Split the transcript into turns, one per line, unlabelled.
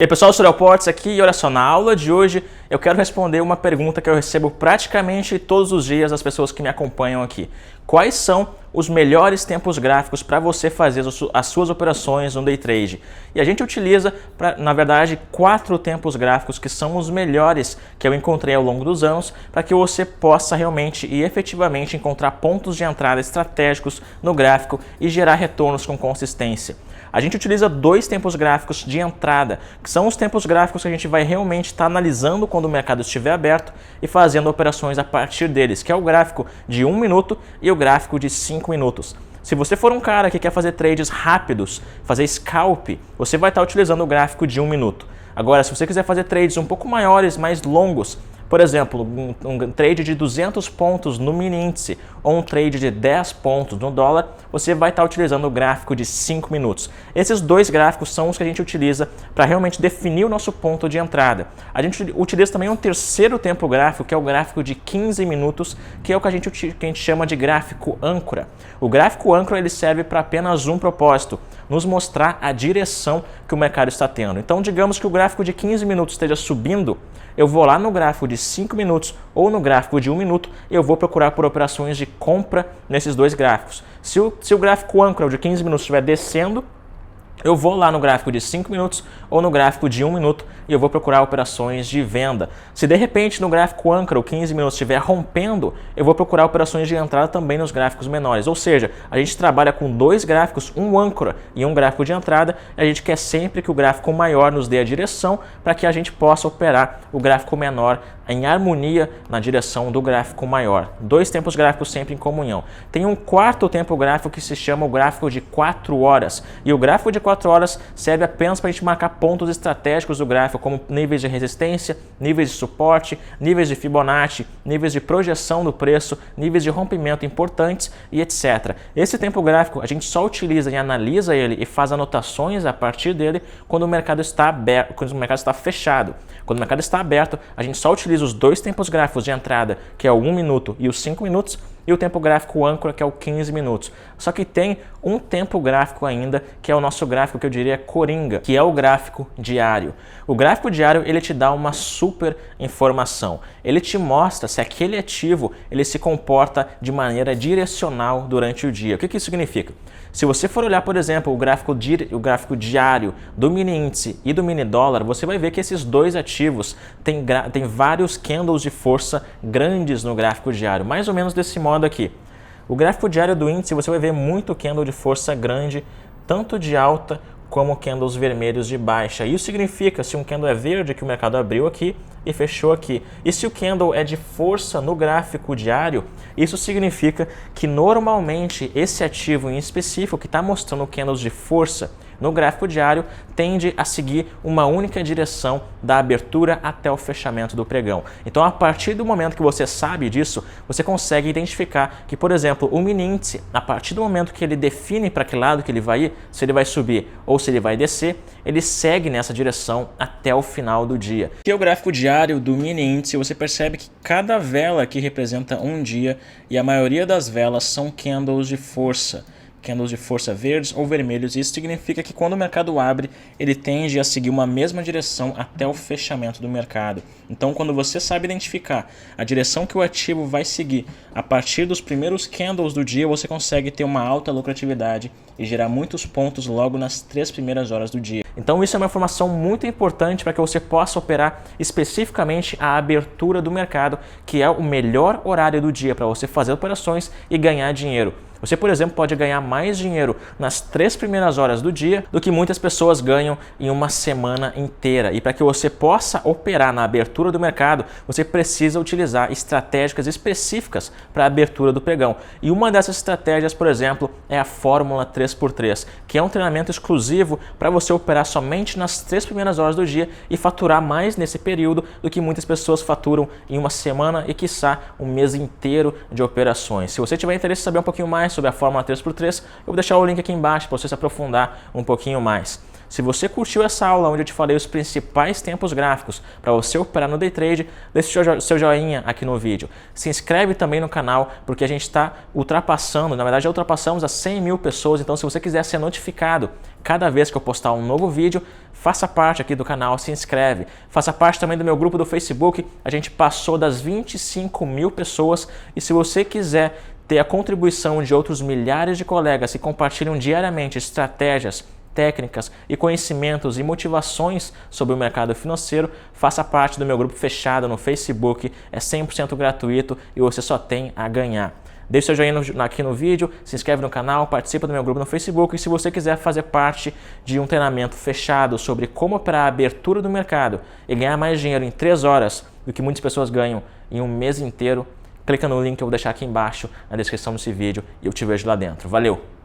E aí pessoal, eu sou o Léo Portes aqui e olha só, na aula de hoje eu quero responder uma pergunta que eu recebo praticamente todos os dias das pessoas que me acompanham aqui. Quais são os melhores tempos gráficos para você fazer as suas operações no Day Trade? E a gente utiliza, na verdade, 4 tempos gráficos que são os melhores que eu encontrei ao longo dos anos para que você possa realmente e efetivamente encontrar pontos de entrada estratégicos no gráfico e gerar retornos com consistência. A gente utiliza 2 tempos gráficos de entrada, que são os tempos gráficos que a gente vai realmente estar analisando quando o mercado estiver aberto e fazendo operações a partir deles, que é o gráfico de 1 minuto e o gráfico de 5 minutos. Se você for um cara que quer fazer trades rápidos, fazer scalp, você vai estar utilizando o gráfico de 1 minuto. Agora, se você quiser fazer trades um pouco maiores, mais longos, por exemplo, um trade de 200 pontos no mini índice ou um trade de 10 pontos no dólar, você vai estar utilizando o gráfico de 5 minutos. Esses 2 gráficos são os que a gente utiliza para realmente definir o nosso ponto de entrada. A gente utiliza também um terceiro tempo gráfico, que é o gráfico de 15 minutos, que é o que a gente chama de gráfico âncora. O gráfico âncora ele serve para apenas um propósito, nos mostrar a direção que o mercado está tendo. Então, digamos que o gráfico de 15 minutos esteja subindo, eu vou lá no gráfico de 5 minutos ou no gráfico de 1 minuto e eu vou procurar por operações de compra nesses 2 gráficos. Se o gráfico âncora de 15 minutos estiver descendo, eu vou lá no gráfico de 5 minutos ou no gráfico de 1 minuto e eu vou procurar operações de venda. Se de repente no gráfico âncora o 15 minutos estiver rompendo, eu vou procurar operações de entrada também nos gráficos menores. Ou seja, a gente trabalha com 2 gráficos, um âncora e um gráfico de entrada, e a gente quer sempre que o gráfico maior nos dê a direção para que a gente possa operar o gráfico menor em harmonia na direção do gráfico maior. 2 tempos gráficos sempre em comunhão. Tem um quarto tempo gráfico que se chama o gráfico de 4 horas. E o gráfico de 4 horas serve apenas para a gente marcar pontos estratégicos do gráfico, como níveis de resistência, níveis de suporte, níveis de Fibonacci, níveis de projeção do preço, níveis de rompimento importantes e etc. Esse tempo gráfico a gente só utiliza e analisa ele e faz anotações a partir dele quando o mercado está aberto, quando o mercado está fechado. Quando o mercado está aberto, a gente só utiliza os 2 tempos gráficos de entrada, que é o 1 minuto e os 5 minutos, e o tempo gráfico âncora, que é o 15 minutos. Só que tem um tempo gráfico ainda, que é o nosso gráfico que eu diria coringa, que é o gráfico diário. O gráfico diário, ele te dá uma super informação. Ele te mostra se aquele ativo ele se comporta de maneira direcional durante o dia. O que isso significa? Se você for olhar, por exemplo, o gráfico diário do mini índice e do mini dólar, você vai ver que esses 2 ativos têm vários candles de força grandes no gráfico diário, mais ou menos desse modo aqui. O gráfico diário do índice você vai ver muito candle de força grande, tanto de alta como candles vermelhos de baixa. Isso significa, se um candle é verde, que o mercado abriu aqui e fechou aqui. E se o candle é de força no gráfico diário, isso significa que normalmente esse ativo em específico que está mostrando candles de força no gráfico diário tende a seguir uma única direção da abertura até o fechamento do pregão. Então, a partir do momento que você sabe disso, você consegue identificar que, por exemplo, o mini índice, a partir do momento que ele define para que lado que ele vai ir, se ele vai subir ou se ele vai descer, ele segue nessa direção até o final do dia. Aqui é o gráfico diário do mini índice, você percebe que cada vela aqui representa um dia e a maioria das velas são candles de força. Candles de força verdes ou vermelhos. Isso significa que quando o mercado abre, ele tende a seguir uma mesma direção até o fechamento do mercado. Então, quando você sabe identificar a direção que o ativo vai seguir a partir dos primeiros candles do dia, você consegue ter uma alta lucratividade e gerar muitos pontos logo nas 3 primeiras horas do dia. Então, isso é uma informação muito importante para que você possa operar especificamente a abertura do mercado, que é o melhor horário do dia para você fazer operações e ganhar dinheiro. Você, por exemplo, pode ganhar mais dinheiro nas 3 primeiras horas do dia do que muitas pessoas ganham em uma semana inteira. E para que você possa operar na abertura do mercado, você precisa utilizar estratégias específicas para a abertura do pregão. E uma dessas estratégias, por exemplo, é a Fórmula 3x3, que é um treinamento exclusivo para você operar somente nas 3 primeiras horas do dia e faturar mais nesse período do que muitas pessoas faturam em uma semana e, quiçá, um mês inteiro de operações. Se você tiver interesse em saber um pouquinho mais sobre a Fórmula 3x3, eu vou deixar o link aqui embaixo para você se aprofundar um pouquinho mais. Se você curtiu essa aula onde eu te falei os principais tempos gráficos para você operar no day trade, deixe seu joinha aqui no vídeo. Se inscreve também no canal, porque a gente está ultrapassando, na verdade já ultrapassamos as 100 mil pessoas, então se você quiser ser notificado cada vez que eu postar um novo vídeo, faça parte aqui do canal, se inscreve. Faça parte também do meu grupo do Facebook, a gente passou das 25 mil pessoas e se você quiser ter a contribuição de outros milhares de colegas que compartilham diariamente estratégias, técnicas e conhecimentos e motivações sobre o mercado financeiro, faça parte do meu grupo fechado no Facebook, é 100% gratuito e você só tem a ganhar. Deixe seu joinha aqui no vídeo, se inscreve no canal, participa do meu grupo no Facebook e se você quiser fazer parte de um treinamento fechado sobre como operar a abertura do mercado e ganhar mais dinheiro em 3 horas do que muitas pessoas ganham em um mês inteiro, clica no link que eu vou deixar aqui embaixo na descrição desse vídeo e eu te vejo lá dentro. Valeu!